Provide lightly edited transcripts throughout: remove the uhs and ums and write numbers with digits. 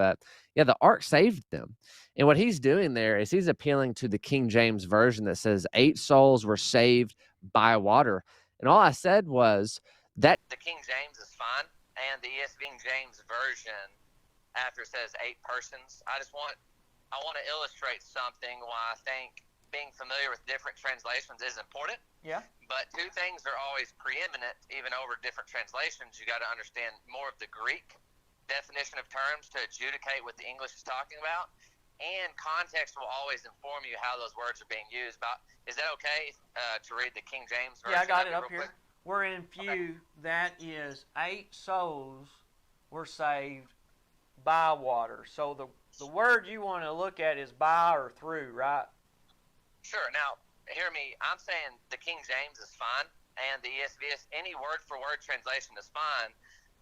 But yeah, the ark saved them. And what he's doing there is he's appealing to the King James version that says 8 souls were saved by water. And all I said was that the King James is fine, and the ESV King James version, after it says 8 persons, I want to illustrate something why I think being familiar with different translations is important. Yeah. But two things are always preeminent, even over different translations. You got to understand more of the Greek definition of terms to adjudicate what the English is talking about, and context will always inform you how those words are being used. Is that okay to read the King James version? Yeah, I got it up here. Quick? We're in Pew. Okay. That is 8 souls were saved by water. So the word you want to look at is by or through, right? Sure. Now, hear me. I'm saying the King James is fine, and the ESV, any word-for-word translation is fine,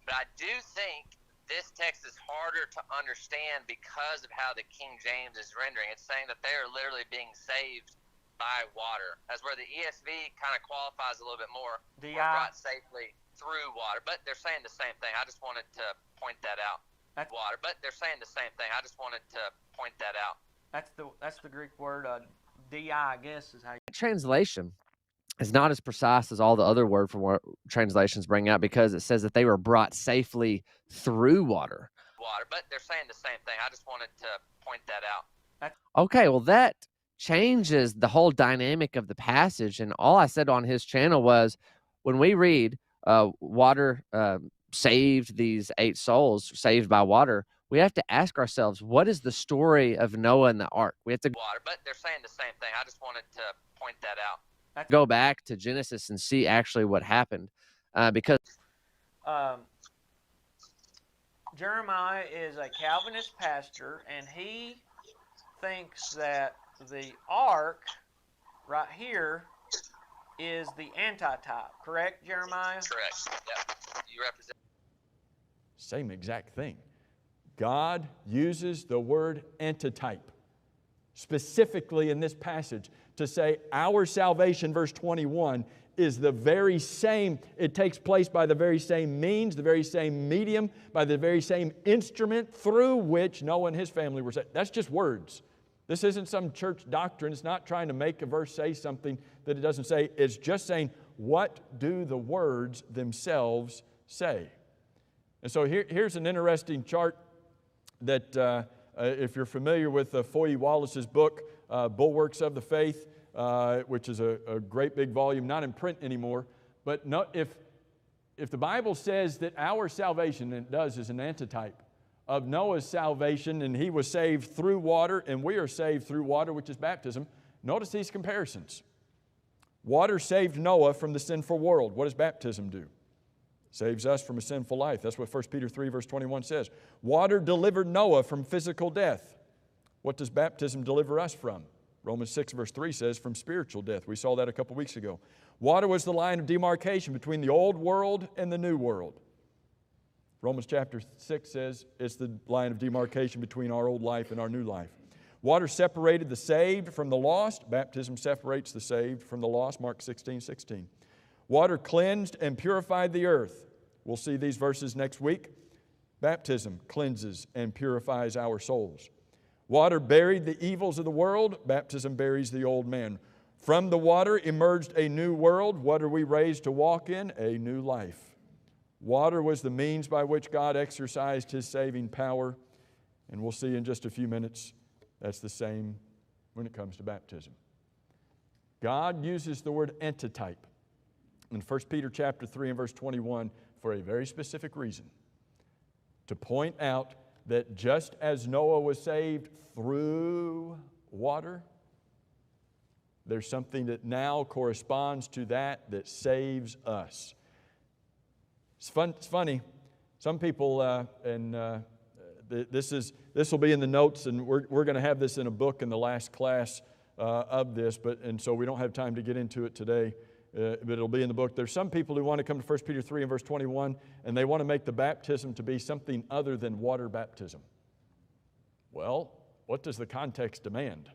but I do think this text is harder to understand because of how the King James is rendering. It's saying that they are literally being saved by water, as where the ESV kind of qualifies a little bit more. We're brought safely through water, but they're saying the same thing. I just wanted to point that out. That's the Greek word di, I guess, is how you... Translation is not as precise as all the other word for word translations bring out, because it says that they were brought safely through water. But they're saying the same thing. I just wanted to point that out. Okay, well, that changes the whole dynamic of the passage. And all I said on his channel was, when we read water saved these 8 souls, saved by water, we have to ask ourselves, what is the story of Noah and the ark? We have to but they're saying the same thing. I just wanted to point that out. Go back to Genesis and see actually what happened, because Jeremiah is a Calvinist pastor, and he thinks that the ark right here is the antitype. Correct, Jeremiah? Correct. Yep. You represent. Same exact thing. God uses the word antitype specifically in this passage to say our salvation, verse 21, is the very same. It takes place by the very same means, the very same medium, by the very same instrument through which Noah and his family were saved. That's just words. This isn't some church doctrine. It's not trying to make a verse say something that it doesn't say. It's just saying, what do the words themselves say? And so here's an interesting chart that if you're familiar with Foye Wallace's book, Bulwarks of the Faith, which is a great big volume, not in print anymore, but no, if the Bible says that our salvation, and it does, is an antitype of Noah's salvation, and he was saved through water, and we are saved through water, which is baptism, notice these comparisons. Water saved Noah from the sinful world. What does baptism do? Saves us from a sinful life. That's what 1 Peter 3 verse 21 says. Water delivered Noah from physical death. What does baptism deliver us from? Romans 6 verse 3 says from spiritual death. We saw that a couple weeks ago. Water was the line of demarcation between the old world and the new world. Romans chapter 6 says it's the line of demarcation between our old life and our new life. Water separated the saved from the lost. Baptism separates the saved from the lost. Mark 16:16. Water cleansed and purified the earth. We'll see these verses next week. Baptism cleanses and purifies our souls. Water buried the evils of the world. Baptism buries the old man. From the water emerged a new world. What are we raised to walk in? A new life. Water was the means by which God exercised His saving power. And we'll see in just a few minutes that's the same when it comes to baptism. God uses the word antitype in 1 Peter chapter 3 and verse 21 for a very specific reason. To point out that just as Noah was saved through water, there's something that now corresponds to that saves us. It's funny. Some people, this will be in the notes, and we're going to have this in a book in the last class of this, and so we don't have time to get into it today, but it'll be in the book. There's some people who want to come to 1 Peter 3 and verse 21, and they want to make the baptism to be something other than water baptism. Well, what does the context demand?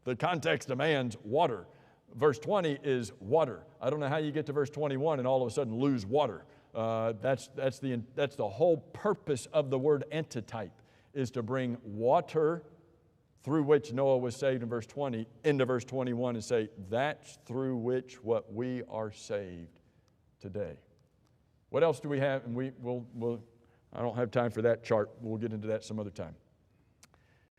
The context demands water. Verse 20 is water. I don't know how you get to verse 21 and all of a sudden lose water. That's the whole purpose of the word antitype. is to bring water through which Noah was saved in verse 20 into verse 21 and say, that's through which what we are saved today. What else do we have? And I don't have time for that chart. We'll get into that some other time.